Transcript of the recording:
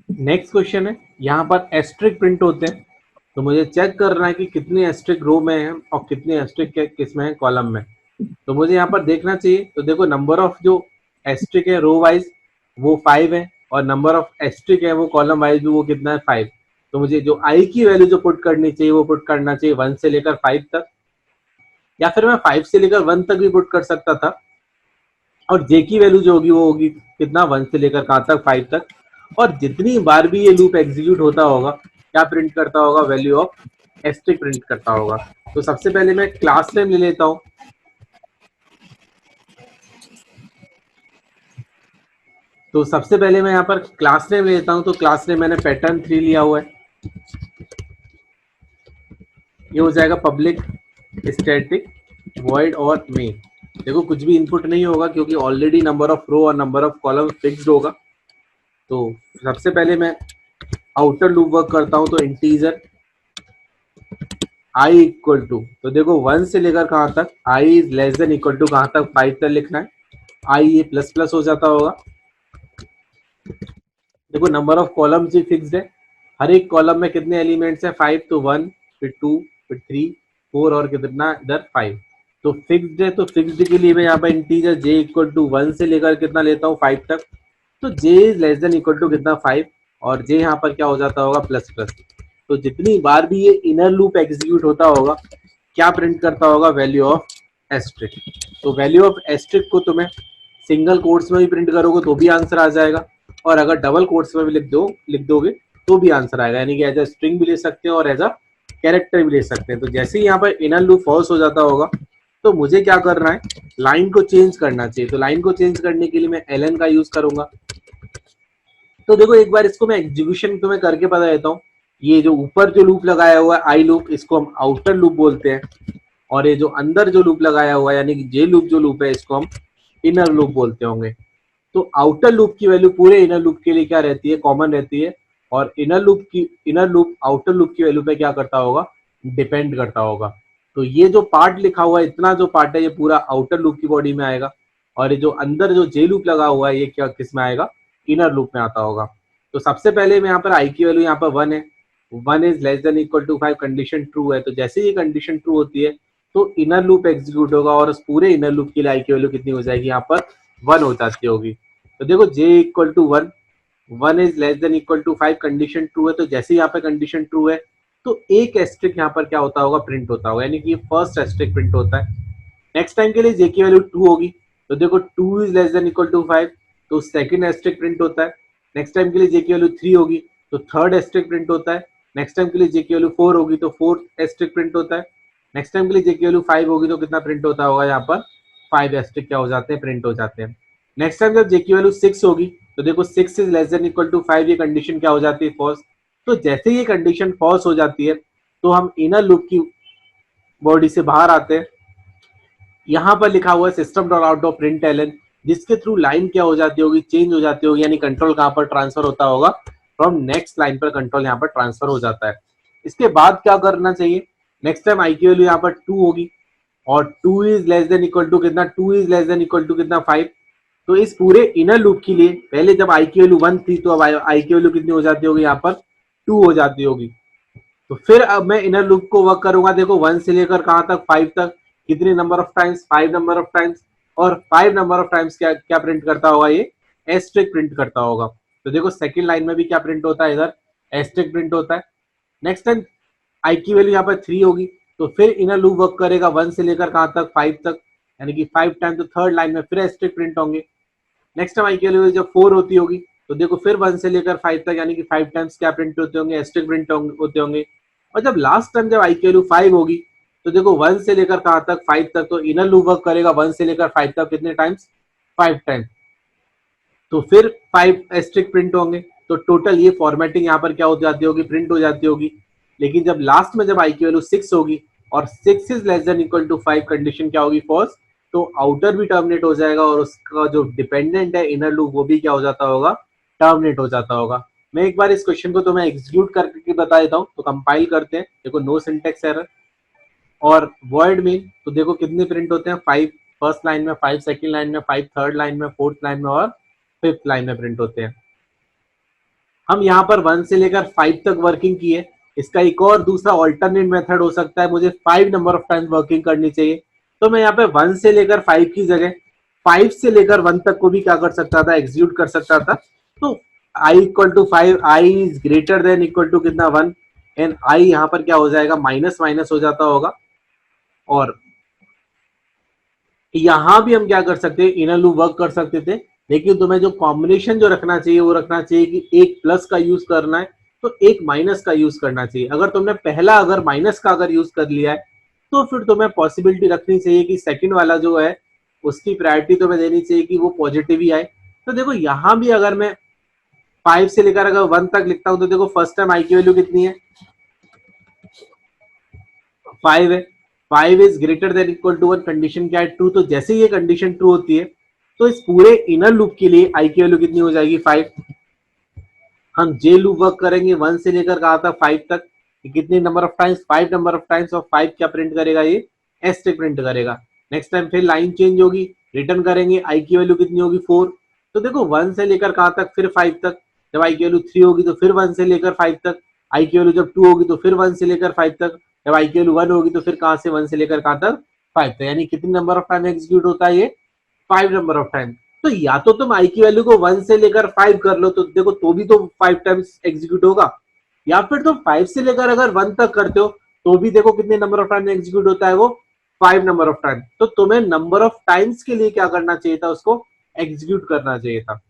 Next question है, यहाँ पर एस्ट्रिक प्रिंट होते हैं, तो मुझे चेक करना है कि कितने एस्ट्रिक रो में है और कितने एस्ट्रिक किस में है, कॉलम में। तो मुझे यहाँ पर देखना चाहिए, तो देखो नंबर ऑफ जो एस्ट्रिक है रो वाइज वो 5 है, और नंबर ऑफ एस्ट्रिक है वो कॉलम वाइज भी वो कितना है, 5। तो मुझे जो आई की वैल्यू जो पुट करनी चाहिए वो पुट करना चाहिए 1 से लेकर 5 तक, या फिर मैं 5 से लेकर 1 तक भी पुट कर सकता था। और जे की वैल्यू जो होगी वो होगी कितना, 1 से लेकर कहाँ तक, 5 तक। और जितनी बार भी ये लूप एग्जीक्यूट होता होगा, क्या प्रिंट करता होगा, वैल्यू ऑफ एस्ट्रिक प्रिंट करता होगा। तो सबसे पहले मैं क्लास नेम ले लेता हूँ। तो सबसे पहले मैं यहाँ पर क्लास नेम लेता हूँ, तो क्लास नेम मैंने पैटर्न 3 लिया हुआ है। ये हो जाएगा पब्लिक स्टैटिक वॉइड और मेन। देखो कुछ भी इनपुट नहीं होगा क्योंकि ऑलरेडी नंबर ऑफ रो और नंबर ऑफ कॉलम फिक्स्ड होगा। तो सबसे पहले मैं आउटर लूप वर्क करता हूँ, तो इंटीजर आई इक्वल टू, तो देखो 1 से लेकर कहाँ तक, I is less than equal to कहाँ तक, 5 तक लिखना है। आई ये प्लस प्लस हो जाता होगा। देखो number of column he fixed है, हर एक कॉलम में कितने एलिमेंट्स हैं, 5, तो 1 फिर 2 फिर 3 4 और कितना इधर 5। तो फिक्स्ड है, तो फिक्स्ड के लिए मैं यहाँ पर इंटीजर j इक्वल टू 1 से लेकर कितना लेता हूँ, 5 तक। तो j is less than equal to कितना, 5, और j यहाँ पर क्या हो जाता होगा, प्लस प्लस। तो जितनी बार भी ये इनर लूप एग्जीक्यूट होता होगा, क्या प्रिंट करता होगा, वैल्यू ऑफ एस्ट्रिक। तो वैल्यू ऑफ एस्ट्रिक को तुम्हें सिंगल कोट्स में भी प्रिंट करोगे तो भी आंसर आ जाएगा, और अगर डबल कोट्स में भी लिख दोगे तो भी आंसर आएगा। यानी कि एज अ स्ट्रिंग भी ले सकते हैं और एज अ कैरेक्टर भी ले सकते हैं। तो जैसे ही यहाँ पर इनर लूप फॉल्स हो जाता होगा, तो मुझे क्या करना है, लाइन को चेंज करना चाहिए। तो लाइन को चेंज करने के लिए मैं एलन का यूज करूंगा। तो देखो एक बार इसको मैं एग्जीक्यूशन तुम्हें करके बता देता हूँ। ये जो ऊपर जो लूप लगाया हुआ है आई लूप, इसको हम आउटर लूप बोलते हैं, और ये जो अंदर जो लूप लगाया हुआ है यानी कि जे लूप जो लूप है, इसको हम इनर लूप बोलते होंगे। तो आउटर लूप की वैल्यू पूरे इनर लूप के लिए क्या रहती है, कॉमन रहती है, और इनर लूप आउटर लूप की वैल्यू पे क्या करता होगा, डिपेंड करता होगा। तो ये जो पार्ट लिखा हुआ है, इतना जो पार्ट है, ये पूरा आउटर लूप की बॉडी में आएगा, और ये जो अंदर जो जे लूप लगा हुआ है, ये क्या किस में आएगा, इनर लूप में आता होगा। तो सबसे पहले मैं यहाँ पर आई की वैल्यू यहाँ पर 1 है, 1 is less than equal to 5, condition true है। तो जैसे ये कंडीशन ट्रू होती है तो इनर लूप एग्जीक्यूट होगा, और उस पूरे इनर लूप की आई की वैल्यू कितनी हो जाएगी, यहाँ पर 1 हो जाती होगी। तो देखो j equal to 1, 1 is less than equal to 5, condition true है। तो जैसे यहाँ पे कंडीशन ट्रू है तो एक एस्ट्रिक यहाँ पर क्या होता होगा, प्रिंट होता होगा, यानी कि फर्स्ट एस्ट्रिक प्रिंट होता है। नेक्स्ट टाइम के लिए j की वैल्यू 2 होगी, तो देखो 2 is less than equal to 5, तो सेकंड एस्ट्रिक प्रिंट होता है। नेक्स्ट टाइम के लिए j की वैल्यू 3 होगी, तो थर्ड एस्ट्रिक प्रिंट होता है। नेक्स्ट टाइम के लिए j की वैल्यू 4 होगी, तो फोर्थ एस्ट्रिक प्रिंट होता है। नेक्स्ट टाइम के लिए j की वैल्यू 5 होगी, तो कितना प्रिंट होता होगा, यहाँ पर 5 एस्ट्रिक क्या हो जाते हैं, प्रिंट हो जाते हैं। नेक्स्ट टाइम जब j की वैल्यू 6 होगी, तो देखो 6 is less than equal to 5, ये कंडीशन क्या हो जाती है, फॉल्स। तो जैसे ये कंडीशन फॉल्स हो जाती है तो हम इनर लूप की बॉडी से बाहर आते हैं। यहाँ पर लिखा हुआ है system dot out dot println, जिसके थ्रू लाइन क्या हो जाती होगी, चेंज हो जाती होगी, यानी कंट्रोल कहाँ पर ट्रांसफर होता होगा, फ्रॉम नेक्स्ट लाइन पर कंट्रोल यहाँ पर ट्रांसफर हो जाता है। इसके बाद क्या करना चाहिए, नेक्स्ट टाइम आई की वैल्यू यहाँ पर 2 होगी, और 2 is less than equal to कितना, 2 is less than equal to कितना, 5। तो इस पूरे इनर लूप के लिए पहले जब आई की वैल्यू 1 थी, तो अब आई की वैल्यू कितनी हो जाती होगी, यहाँ पर 2 हो जाती होगी। तो फिर अब मैं इनर लूप को वर्क करूंगा, देखो 1 से लेकर कहाँ तक, 5 तक, कितने number of times, 5 number of times, और 5 नंबर ऑफ टाइम्स क्या क्या प्रिंट करता होगा, ये एस्ट्रिक प्रिंट करता होगा। तो देखो सेकंड लाइन में भी क्या प्रिंट होता है, इधर एस्ट्रिक प्रिंट होता है। नेक्स्ट टाइम आई की वैल्यू यहाँ पर 3 होगी, तो फिर इनर लूप वर्क करेगा 1 से लेकर कहाँ तक, 5 तक, यानी कि 5 टाइम, तो थर्ड लाइन में फिर एस्ट्रिक प्रिंट होंगे। नेक्स्ट टाइम आई की वैल्यू जब 4 होती होगी, तो देखो फिर 1 से लेकर 5 तक, यानी कि 5 टाइम्स क्या प्रिंट होते होंगे, एस्ट्रिक प्रिंट होते होंगे। और जब लास्ट टाइम जब आई की वैल्यू 5 होगी, तो देखो 1 से लेकर कहाँ तक, 5 तक, तो इनर लूप वर्क करेगा 1 से लेकर 5 तक कितने टाइम्स, 5 टाइम्स। तो फिर 5 एस्ट्रिक प्रिंट होंगे। तो टोटल ये फॉर्मेटिंग यहाँ पर क्या हो जाती होगी, प्रिंट हो जाती होगी। लेकिन जब लास्ट में जब आई की वैल्यू 6 होगी और 6 is less than equal to 5, condition क्या होगी, फॉल्स। तो आउटर भी टर्मिनेट हो जाएगा, और उसका जो डिपेंडेंट है इनर लूप वो भी क्या हो जाता होगा, टर्मिनेट हो जाता होगा। मैं एक बार इस क्वेश्चन को तो मैं एग्जीक्यूट करके बता देता हूँ। तो कंपाइल करते हैं, देखो नो सिंटेक्स एरर, और वर्ड मीन, तो देखो कितने प्रिंट होते हैं, 5 फर्स्ट लाइन में, 5 सेकंड लाइन में, 5 थर्ड लाइन में, फोर्थ लाइन में, और फिफ्थ लाइन में प्रिंट होते हैं। हम यहाँ पर 1 से लेकर 5 तक वर्किंग की है। इसका एक और दूसरा ऑल्टरनेट मेथड हो सकता है, मुझे 5 नंबर ऑफ टाइम्स वर्किंग करनी चाहिए, तो मैं यहाँ पे 1 से लेकर 5 की जगह 5 से लेकर 1 तक को भी क्या कर सकता था, एग्जीक्यूट कर सकता था। तो I equal to 5, I is greater than equal to कितना 1, एंड आई यहाँ पर क्या हो जाएगा, माइनस माइनस हो जाता होगा। और यहां भी हम क्या कर सकते हैं, इनर लूप वर्क कर सकते थे, लेकिन तुम्हें जो कॉम्बिनेशन जो रखना चाहिए वो रखना चाहिए कि एक प्लस का यूज करना है तो एक माइनस का यूज करना चाहिए। अगर तुमने पहला अगर माइनस का अगर यूज कर लिया है तो फिर तुम्हें पॉसिबिलिटी रखनी चाहिए कि सेकंड वाला जो है उसकी प्रायोरिटी तुम्हें देनी चाहिए कि वो पॉजिटिव ही आए। तो देखो यहां भी अगर मैं 5 से लेकर अगर 1 तक लिखता हूं तो देखो फर्स्ट टाइम आई की वैल्यू कितनी है, 5 है। 5 is greater than equal to 1, condition क्या है, ट्रू। तो जैसे ये कंडीशन ट्रू होती है तो इस पूरे इनर लूप के लिए आई की वैल्यू कितनी हो जाएगी, 5। हम जे लूप वर्क करेंगे 1 से लेकर कहा था 5 तक, कितने number of times, 5 number of times, और 5 क्या प्रिंट करेगा, ये एस से प्रिंट करेगा। नेक्स्ट टाइम फिर लाइन चेंज होगी, रिटर्न करेंगे, आई की वैल्यू कितनी होगी, 4। तो देखो 1 से लेकर कहा तक फिर 5 तक, जब आई की वैल्यू 3 होगी तो फिर 1 से लेकर 5 तक, आई की वैल्यू जब 2 होगी तो फिर 1 से लेकर 5 तक, जब आई की वैल्यू 1 होगी तो फिर कहां से 1 से लेकर कहां तक, 5 तक। यानी कितने नंबर ऑफ टाइम एग्जीक्यूट होता है, ये 5 नंबर ऑफ टाइम। तो या तो तुम आई की वैल्यू को 1 से लेकर 5 कर लो तो देखो तो भी तो 5 टाइम्स एग्जीक्यूट होगा, या फिर तुम 5 से लेकर अगर 1 तक करते हो तो भी देखो कितने नंबर ऑफ टाइम एग्जीक्यूट होता है, वो 5 नंबर ऑफ टाइम। तो तुम्हें नंबर ऑफ टाइम्स के लिए क्या करना चाहिए था, उसको एग्जीक्यूट करना चाहिए था।